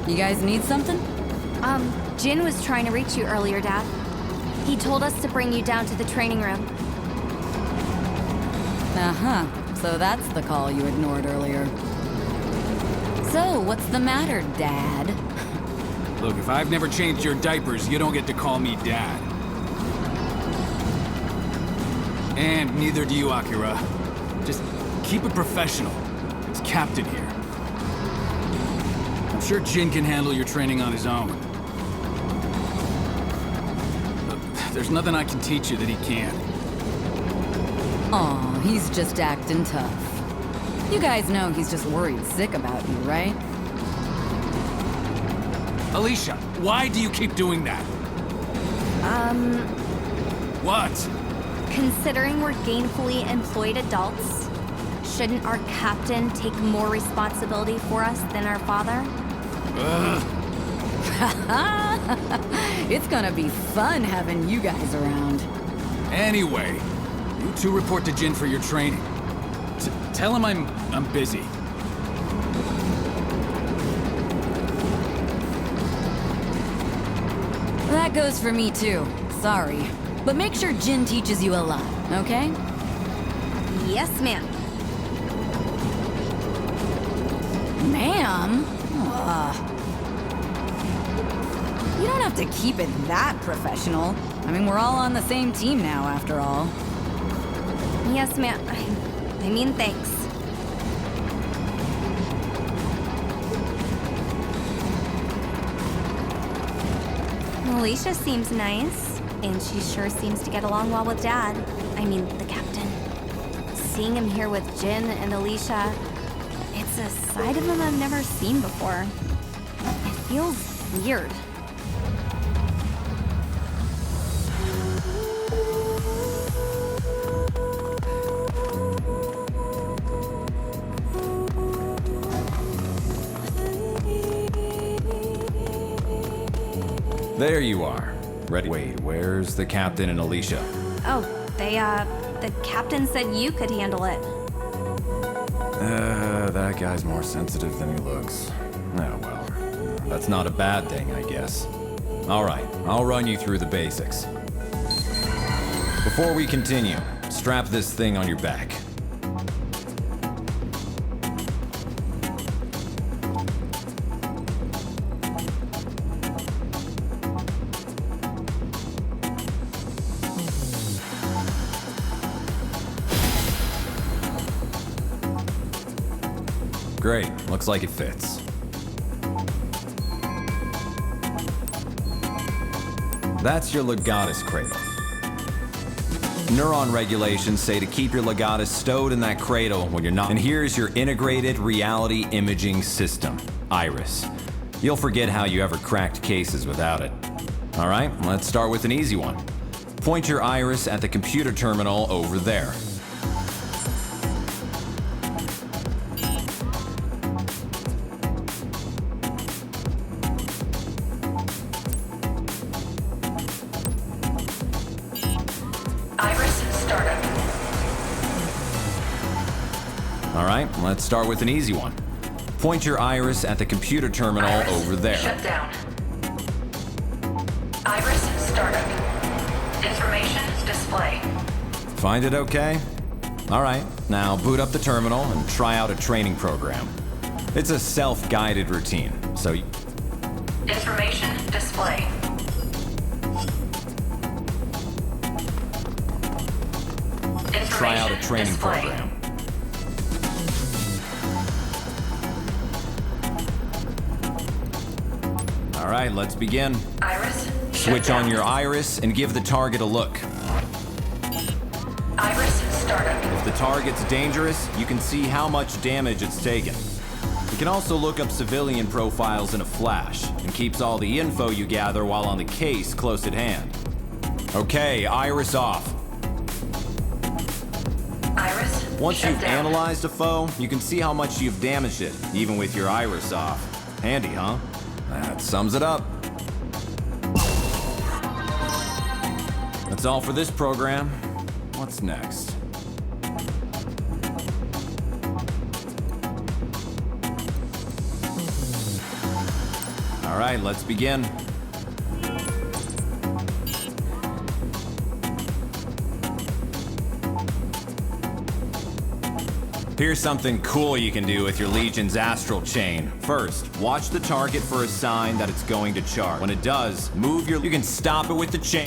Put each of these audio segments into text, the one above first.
You guys need something? Jin was trying to reach you earlier, Dad. He told us to bring you down to the training room. Uh-huh. So that's the call you ignored earlier. So, what's the matter, Dad? Look, if I've never changed your diapers, you don't get to call me Dad. And neither do you, Akira. Just keep it professional. It's Captain here. I'm sure Jin can handle your training on his own. Look, there's nothing I can teach you that he can't. Aw, he's just acting tough. You guys know he's just worried sick about you, right? Alicia, why do you keep doing that? What? Considering we're gainfully employed adults, shouldn't our captain take more responsibility for us than our father? It's gonna be fun having you guys around. Anyway, you two report to Jin for your training. Tell him I'm busy. That goes for me too. Sorry. But make sure Jin teaches you a lot, okay? Yes, ma'am. Ma'am? You don't have to keep it that professional. I mean, we're all on the same team now, after all. Yes, ma'am. I mean, thanks. Alicia seems nice, and she sure seems to get along well with Dad. I mean, the captain. Seeing him here with Jin and Alicia, it's a side of him I've never seen before. It feels weird. There you are. Ready? Wait, where's the captain and Alicia? Oh, the captain said you could handle it. That guy's more sensitive than he looks. Oh, well. That's not a bad thing, I guess. Alright, I'll run you through the basics. Before we continue, strap this thing on your back. Great, looks like it fits. That's your legatus cradle. Neuron regulations say to keep your legatus stowed in that cradle when you're not. And here's your integrated reality imaging system, Iris. You'll forget how you ever cracked cases without it. All right, let's start with an easy one. Point your Iris at the computer terminal over there. Alright, let's start with an easy one. Point your Iris at the computer terminal over there. Shut down. Iris startup. Information display. Find it okay? Alright, now boot up the terminal and try out a training program. It's a self-guided routine, so Information display. try out a Information training display. program. Alright, let's begin. Iris. Switch on your Iris and give the target a look. Iris startup. If the target's dangerous, you can see how much damage it's taken. You can also look up civilian profiles in a flash, and keeps all the info you gather while on the case close at hand. Okay, Iris off. Iris. Once shut you've down. analyzed a foe, you can see how much you've damaged it, even with your Iris off. Handy, huh? That sums it up. That's all for this program. What's next? All right, let's begin. Here's something cool you can do with your Legion's Astral Chain. First, watch the target for a sign that it's going to charge. When it does, you can stop it with the chain.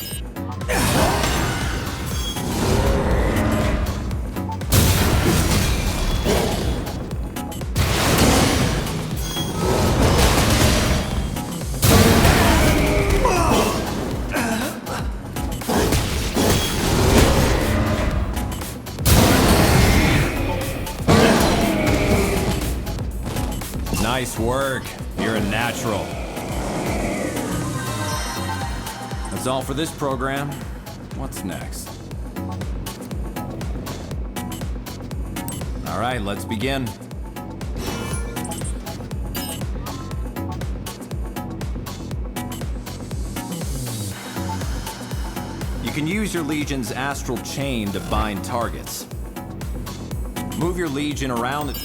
Nice work. You're a natural. That's all for this program. What's next? All right, let's begin. You can use your Legion's Astral Chain to bind targets. Move your Legion around.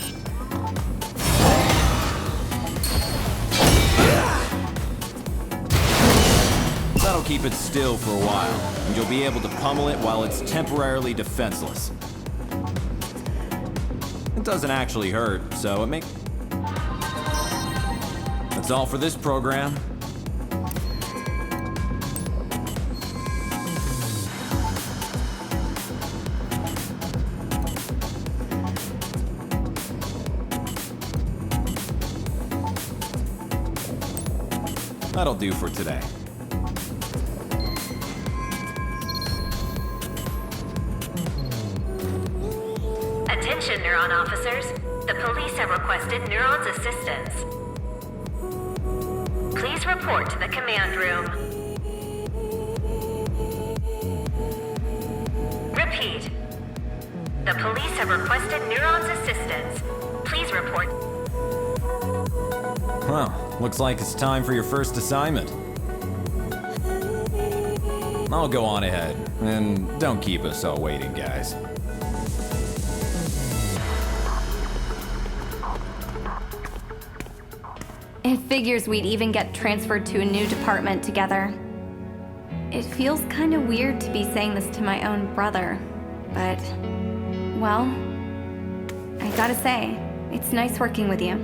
That'll keep it still for a while, and you'll be able to pummel it while it's temporarily defenseless. It doesn't actually hurt, so it makes... That's all for this program. That'll do for today. Attention, Neuron officers. The police have requested Neuron's assistance. Please report to the command room. Repeat. The police have requested Neuron's assistance. Please report. Well, looks like it's time for your first assignment. I'll go on ahead, and don't keep us all waiting, guys. It figures we'd even get transferred to a new department together. It feels kind of weird to be saying this to my own brother, but, well, I gotta say, it's nice working with you.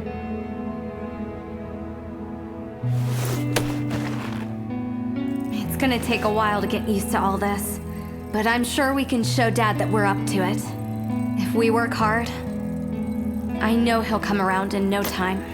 It's gonna take a while to get used to all this, but I'm sure we can show Dad that we're up to it. If we work hard, I know he'll come around in no time.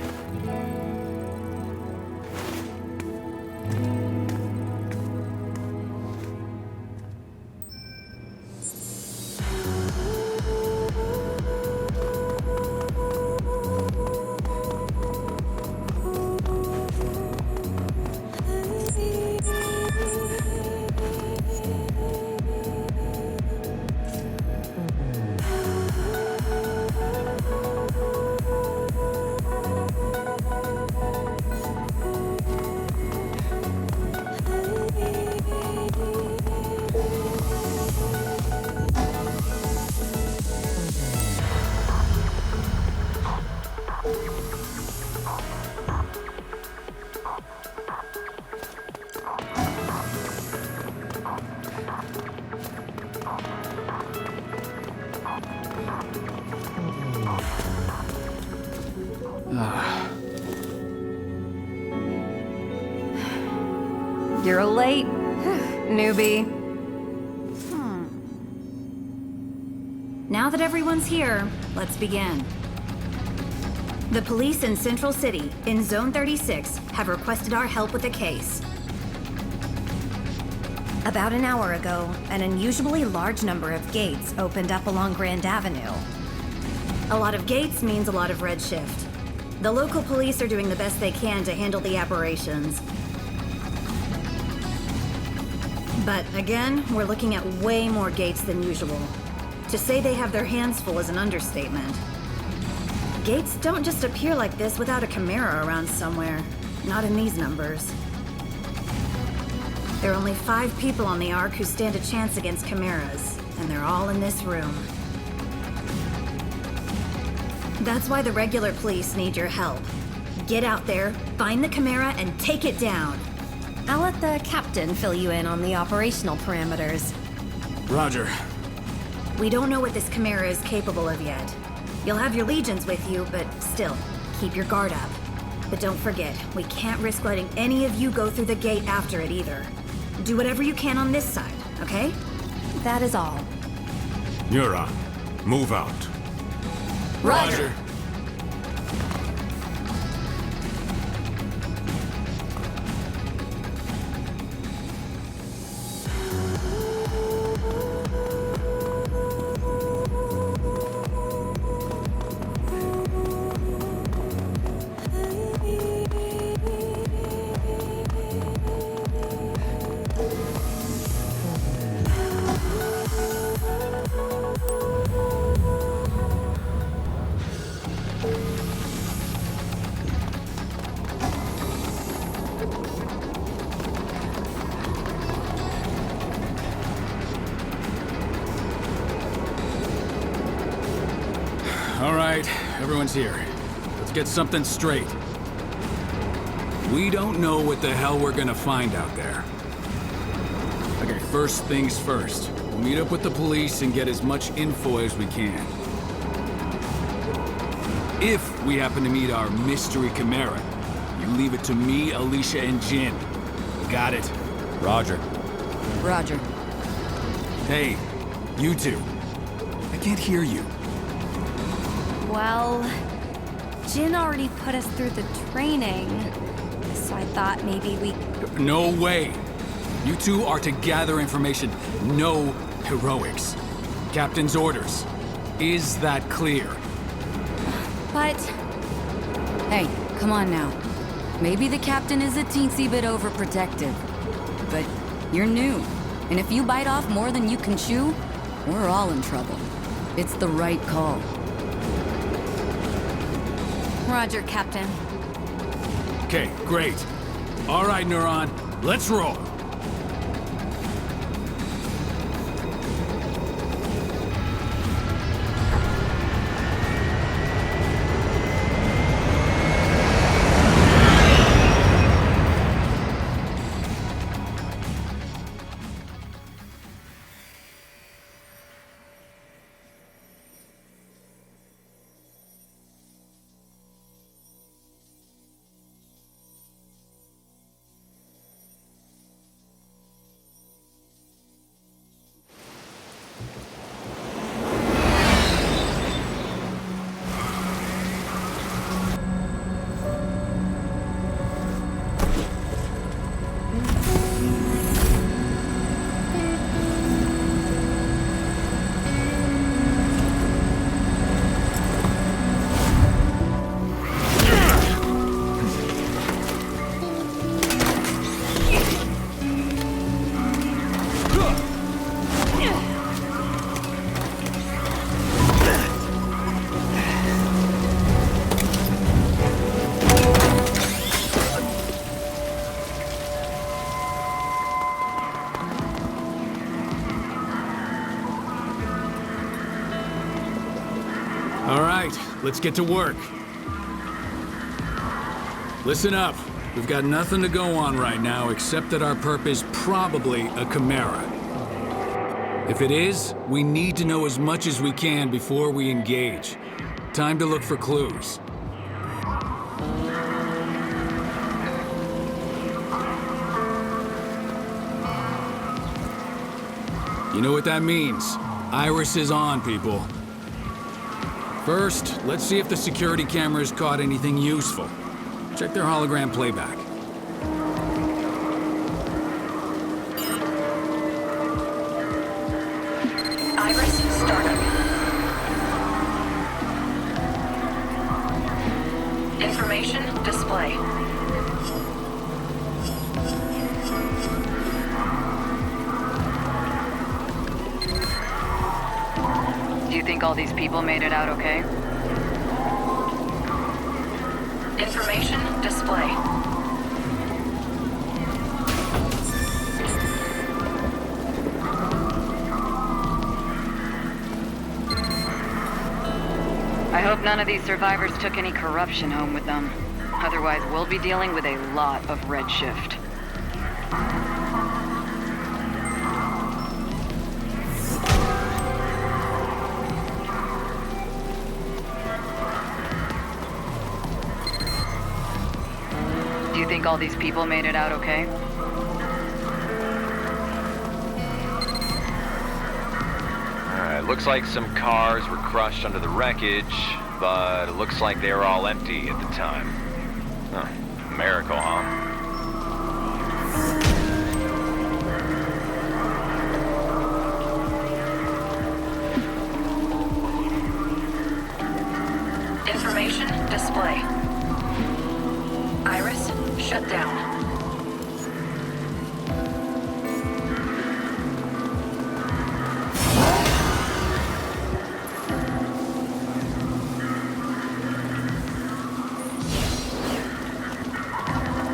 You're late, newbie. Now that everyone's here, let's begin. The police in Central City, in Zone 36, have requested our help with a case. About an hour ago, an unusually large number of gates opened up along Grand Avenue. A lot of gates means a lot of redshift. The local police are doing the best they can to handle the aberrations. But again, we're looking at way more gates than usual. To say they have their hands full is an understatement. Gates don't just appear like this without a Chimera around somewhere. Not in these numbers. There are only 5 people on the Ark who stand a chance against Chimeras, and they're all in this room. That's why the regular police need your help. Get out there, find the Chimera, and take it down. I'll let the captain fill you in on the operational parameters. Roger. We don't know what this Chimera is capable of yet. You'll have your legions with you, but still, keep your guard up. But don't forget, we can't risk letting any of you go through the gate after it either. Do whatever you can on this side, okay? That is all. Neuron, move out. Roger. All right, everyone's here. Let's get something straight. We don't know what the hell we're gonna find out there. Okay, first things first. We'll meet up with the police and get as much info as we can. If we happen to meet our mystery Chimera, you leave it to me, Alicia, and Jin. Got it? Roger. Roger. Hey, you two. I can't hear you. Well, Jin already put us through the training, so I thought maybe we... No way. You two are to gather information. No heroics. Captain's orders. Is that clear? But... Hey, come on now. Maybe the captain is a teensy bit overprotective. But you're new. And if you bite off more than you can chew, we're all in trouble. It's the right call. Roger, Captain. Okay, great. All right, Neuron, let's roll. All right, let's get to work. Listen up. We've got nothing to go on right now except that our perp is probably a Chimera. If it is, we need to know as much as we can before we engage. Time to look for clues. You know what that means. Iris is on, people. First, let's see if the security cameras caught anything useful. Check their hologram playback. Iris startup. Information display. Do you think all these people made it out okay? Information display. I hope none of these survivors took any corruption home with them. Otherwise, we'll be dealing with a lot of redshift. Do you think all these people made it out okay? Alright, looks like some cars were crushed under the wreckage, but it looks like they were all empty at the time. Huh. Miracle, huh? Information display. Iris, shut down.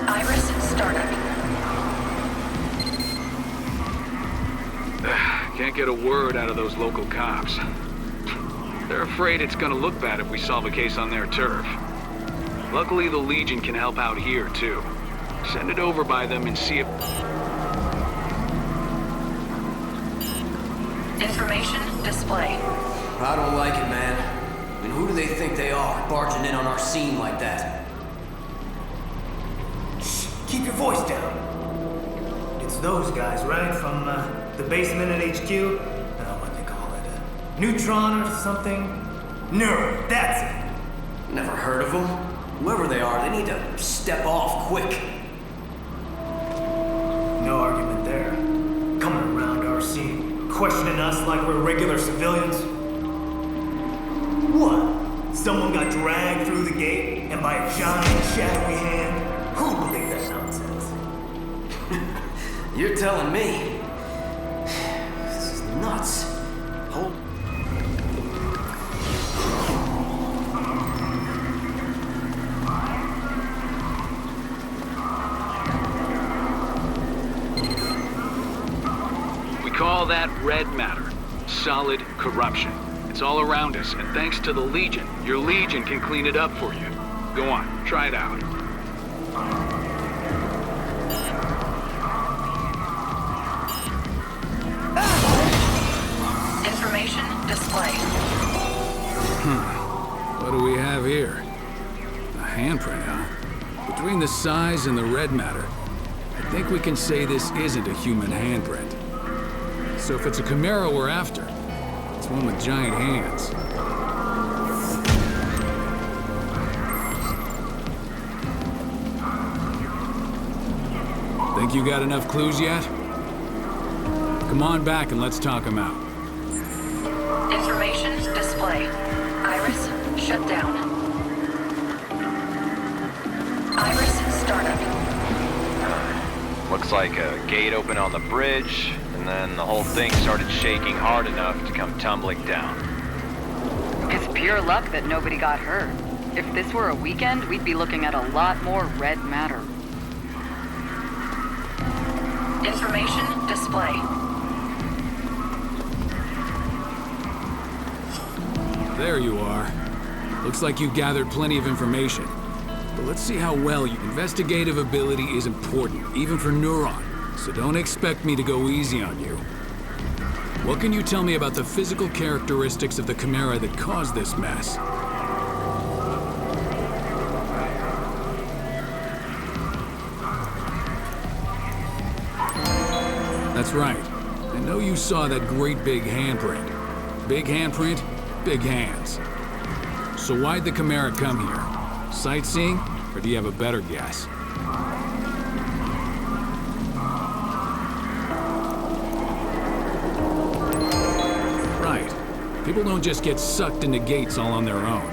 Iris, startup. Can't get a word out of those local cops. They're afraid it's gonna look bad if we solve a case on their turf. Luckily, the Legion can help out here, too. Send it over by them and see if... Information display. I don't like it, man. I mean, who do they think they are, barging in on our scene like that? Shh, keep your voice down. It's those guys, right? From the basement at HQ? What they call it? Neutron or something? Neuron, that's it. Never heard of them? Whoever they are, they need to step off quick. No argument there. Coming around our scene, questioning us like we're regular civilians. What? Someone got dragged through the gate and by a giant shadowy hand? Who believed that nonsense? You're telling me. This is nuts. Hold. We call that red matter. Solid corruption. It's all around us, and thanks to the Legion, your Legion can clean it up for you. Go on, try it out. Information display. What do we have here? A handprint, huh? Between the size and the red matter, I think we can say this isn't a human handprint. So if it's a Chimera we're after, it's one with giant hands. Think you got enough clues yet? Come on back and let's talk them out. Information display. Iris, shut down. Iris, startup. Looks like a gate opened on the bridge, and then the whole thing started shaking hard enough to come tumbling down. It's pure luck that nobody got hurt. If this were a weekend, we'd be looking at a lot more red matter. Information display. There you are. Looks like you gathered plenty of information. But let's see how well you... Investigative ability is important, even for Neuron. So don't expect me to go easy on you. What can you tell me about the physical characteristics of the Chimera that caused this mess? That's right. I know you saw that great big handprint. Big handprint, big hands. So why'd the Chimera come here? Sightseeing, or do you have a better guess? Right. People don't just get sucked into gates all on their own.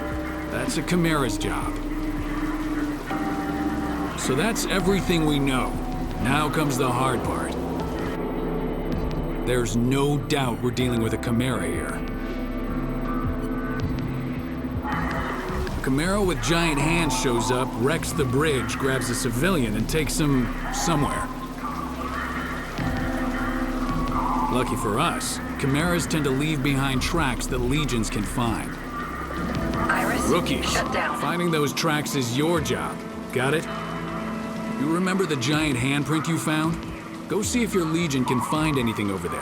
That's a Chimera's job. So that's everything we know. Now comes the hard part. There's no doubt we're dealing with a Chimera here. A Chimera with giant hands shows up, wrecks the bridge, grabs a civilian, and takes him somewhere. Lucky for us, Chimeras tend to leave behind tracks that Legions can find. Iris, Rookies, shut down. finding those tracks is your job. Got it? You remember the giant handprint you found? Go see if your Legion can find anything over there.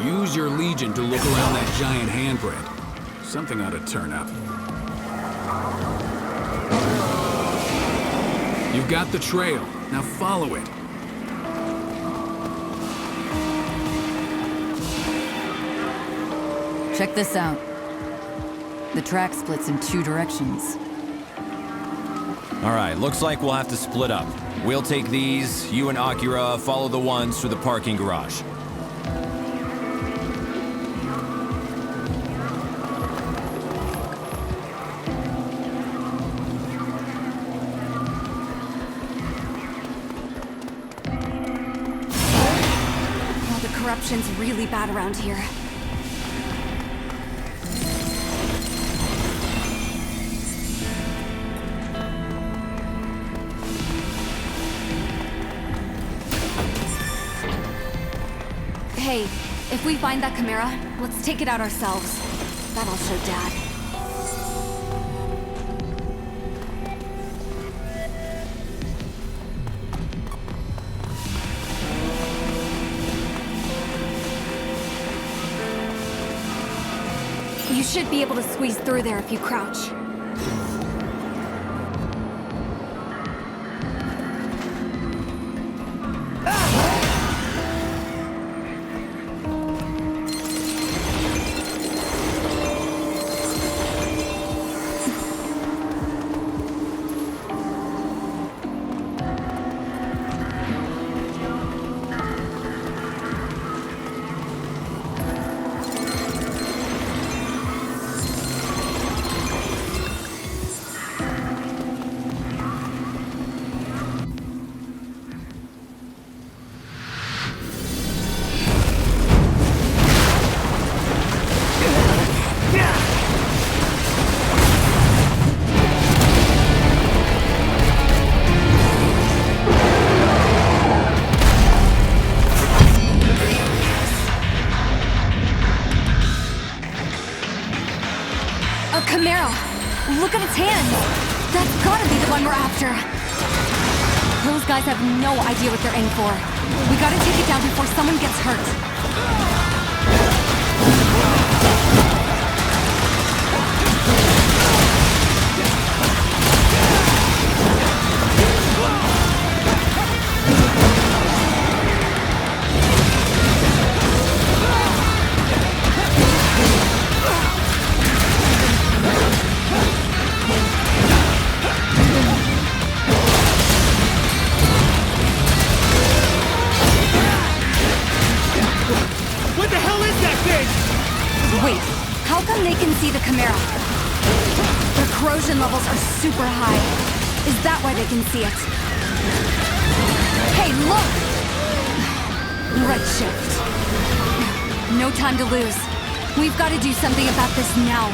Use your Legion to look around that giant handprint. Something ought to turn up. You've got the trail. Now follow it. Check this out. The track splits in 2 directions. All right, looks like we'll have to split up. We'll take these, you and Akira follow the ones through the parking garage. Oh, the corruption's really bad around here. Hey, if we find that Chimera, let's take it out ourselves. That'll show Dad. You should be able to squeeze through there if you crouch. Chimera! Look at its hand! That's gotta be the one we're after! Those guys have no idea what they're in for. We gotta take it down before someone gets hurt. Wait, how come they can see the Chimera? Their corrosion levels are super high. Is that why they can see it? Hey, look! Redshift. No time to lose. We've got to do something about this now.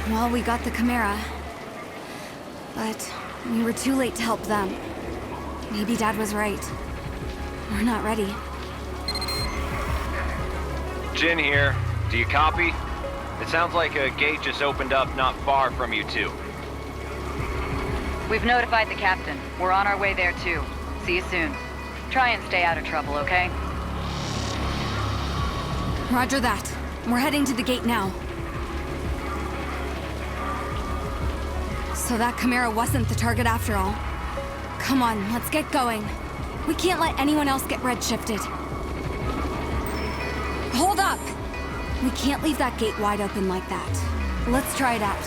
Well, we got the Chimera. But we were too late to help them. Maybe Dad was right. We're not ready. Jin here. Do you copy? It sounds like a gate just opened up not far from you two. We've notified the captain. We're on our way there too. See you soon. Try and stay out of trouble, okay? Roger that. We're heading to the gate now. So that Chimera wasn't the target after all. Come on, let's get going. We can't let anyone else get redshifted. Hold up! We can't leave that gate wide open like that. Let's try it out.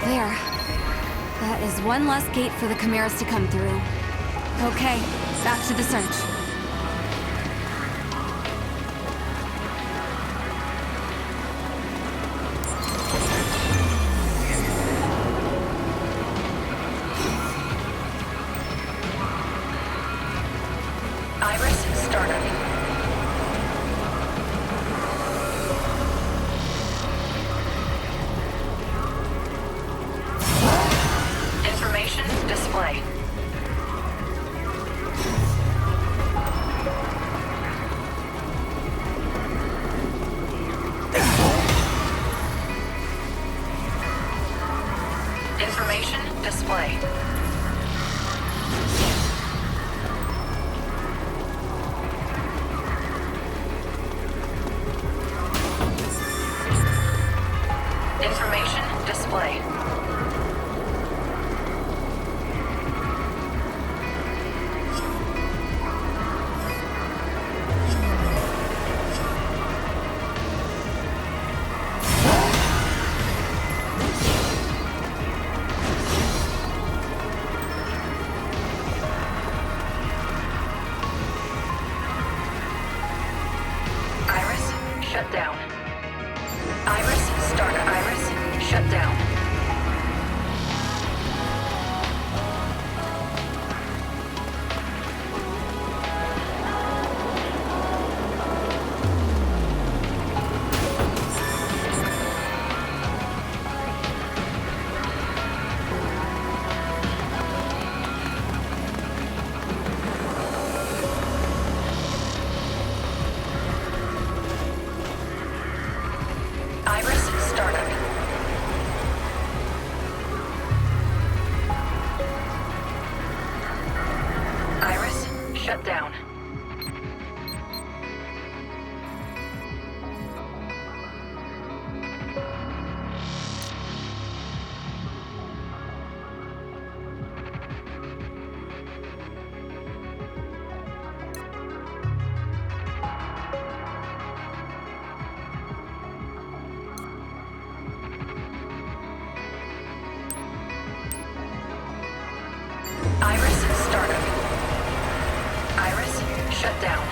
There. That is one less gate for the Chimeras to come through. Okay, back to the search. Iris startup. Information display. Information display. Information display. Iris shut down. Iris startup. Iris shut down. Iris startup. Iris shut down. Iris startup. Iris shut down.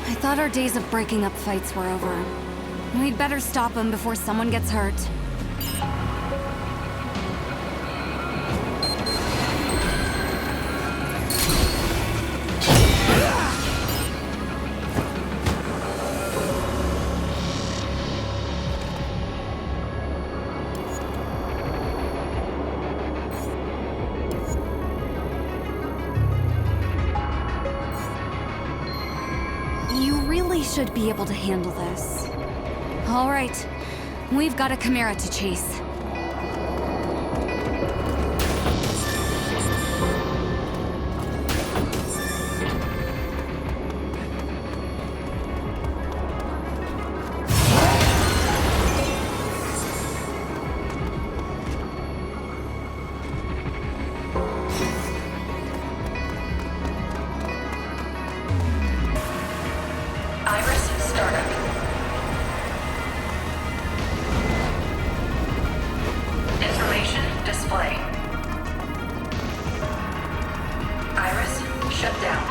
I thought our days of breaking up fights were over. We'd better stop him before someone gets hurt. You really should be able to handle this. All right, we've got a Chimera to chase. shut down.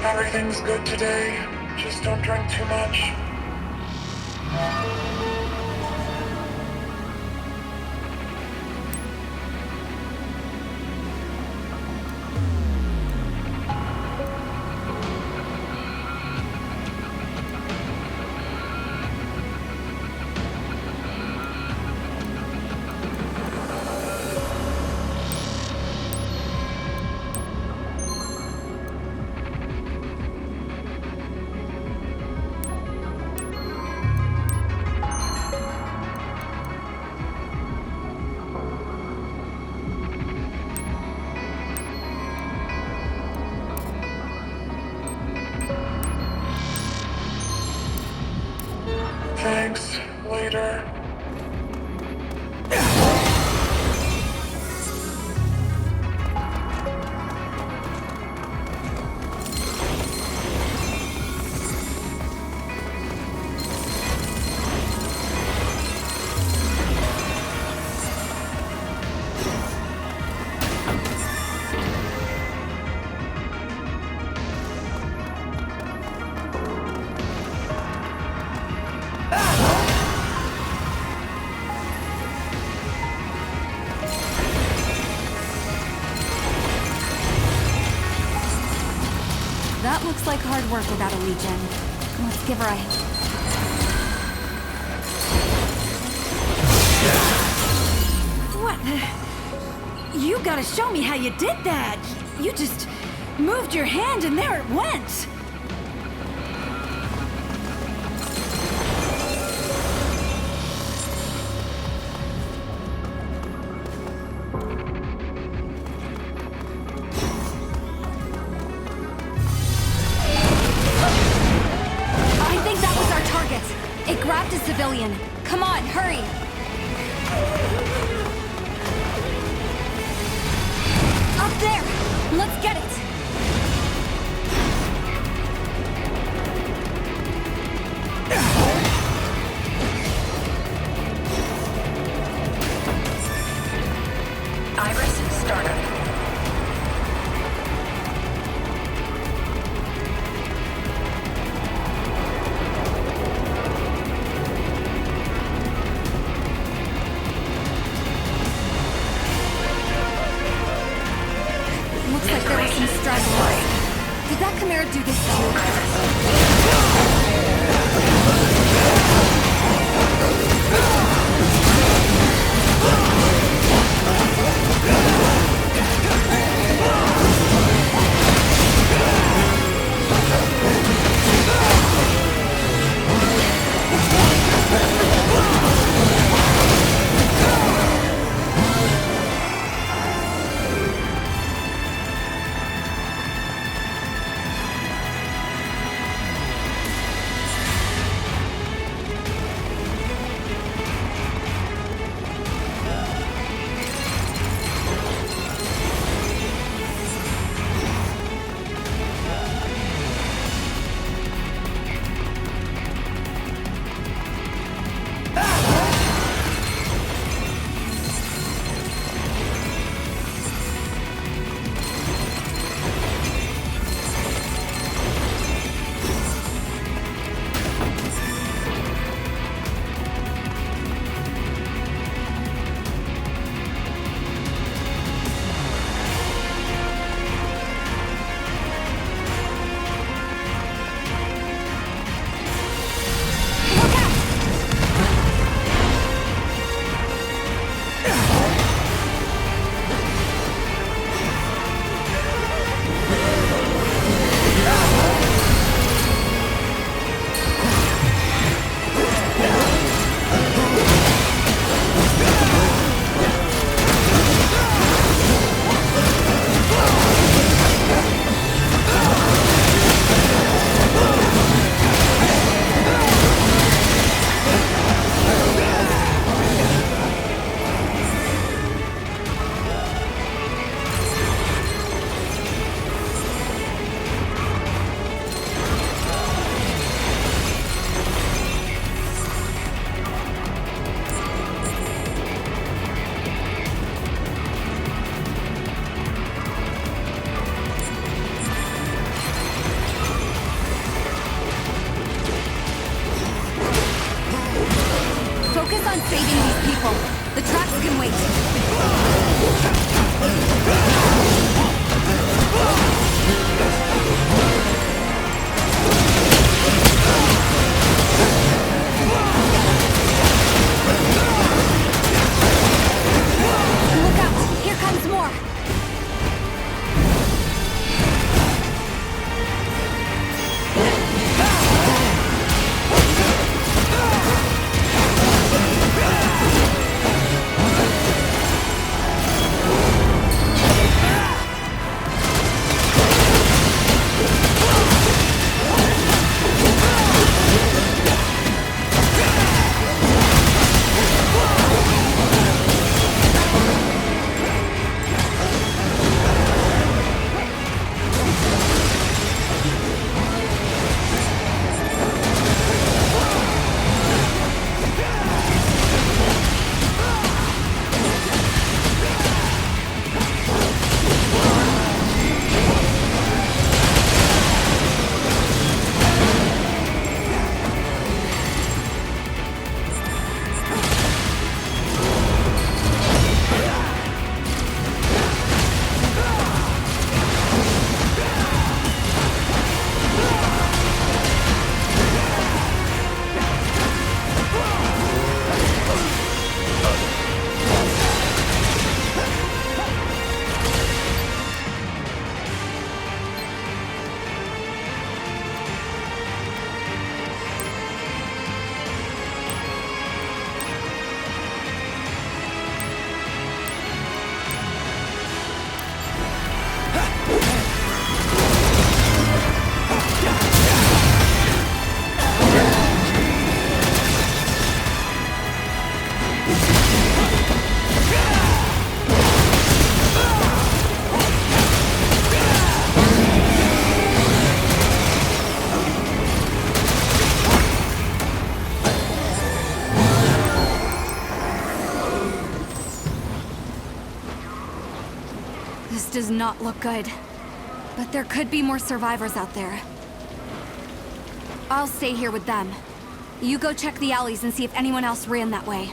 Everything's good today. Just don't drink too much. Thanks. Later. That looks like hard work without a Legion. Let's give her a... What? You gotta show me how you did that. You just moved your hand and there it went. It grabbed a civilian. Come on, hurry! Up there! Let's get it! Iris, startup. Looks like there were some stragglers. Did that Chimera do this too? This does not look good. But there could be more survivors out there. I'll stay here with them. You go check the alleys and see if anyone else ran that way.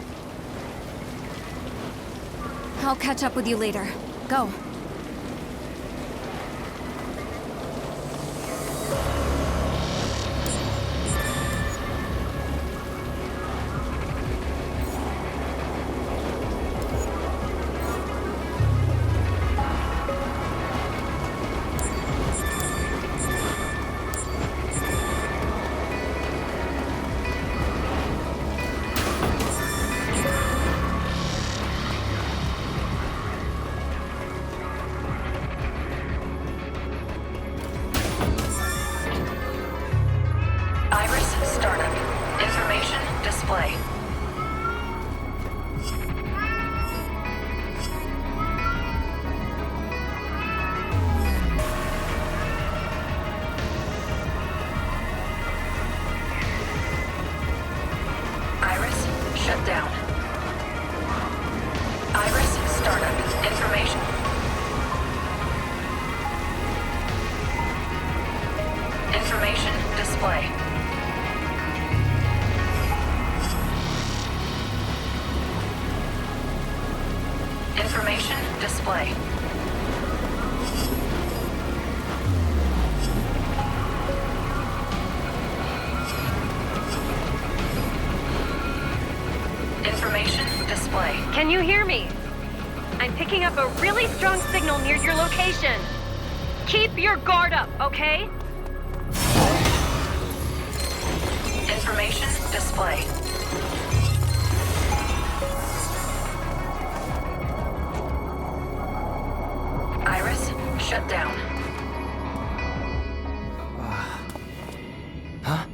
I'll catch up with you later. Go. Can you hear me? I'm picking up a really strong signal near your location. Keep your guard up, okay? Information display. Iris, shut down. Huh?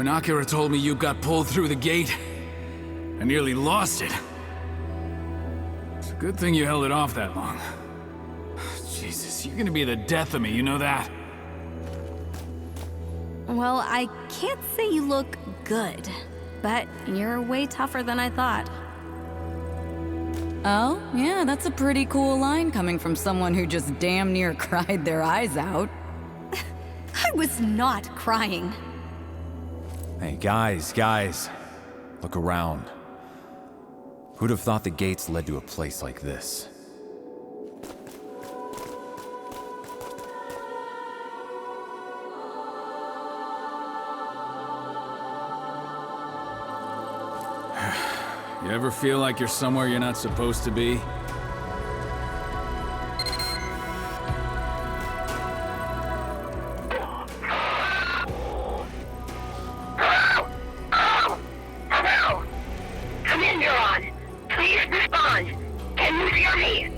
When Akira told me you got pulled through the gate, I nearly lost it. It's a good thing you held it off that long. Jesus, you're gonna be the death of me, you know that? Well, I can't say you look good, but you're way tougher than I thought. Oh, yeah, that's a pretty cool line coming from someone who just damn near cried their eyes out. I was not crying. Hey, guys. Look around. Who'd have thought the gates led to a place like this? You ever feel like you're somewhere you're not supposed to be? Come in, Neuron. Please respond. Can you hear me?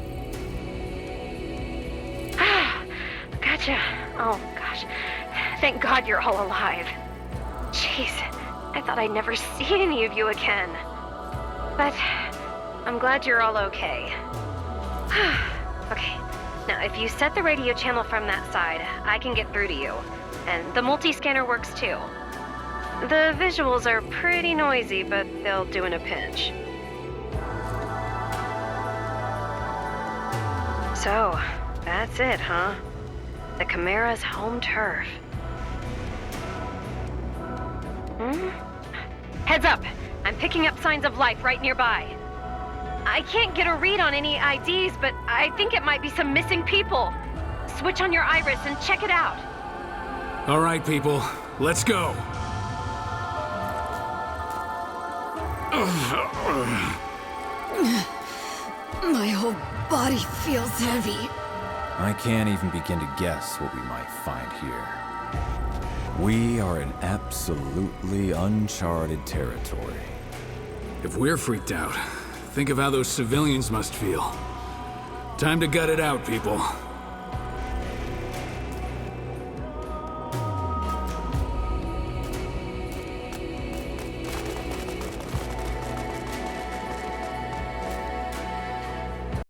Gotcha. Oh, gosh. Thank God you're all alive. Jeez, I thought I'd never see any of you again. But I'm glad you're all okay. Okay, now if you set the radio channel from that side, I can get through to you. And the multi-scanner works too. The visuals are pretty noisy, but they'll do in a pinch. So, that's it, huh? The Chimera's home turf. Heads up! I'm picking up signs of life right nearby. I can't get a read on any IDs, but I think it might be some missing people. Switch on your iris and check it out. All right, people, let's go. My whole body feels heavy. I can't even begin to guess what we might find here. We are in absolutely uncharted territory. If we're freaked out, think of how those civilians must feel. Time to gut it out, people.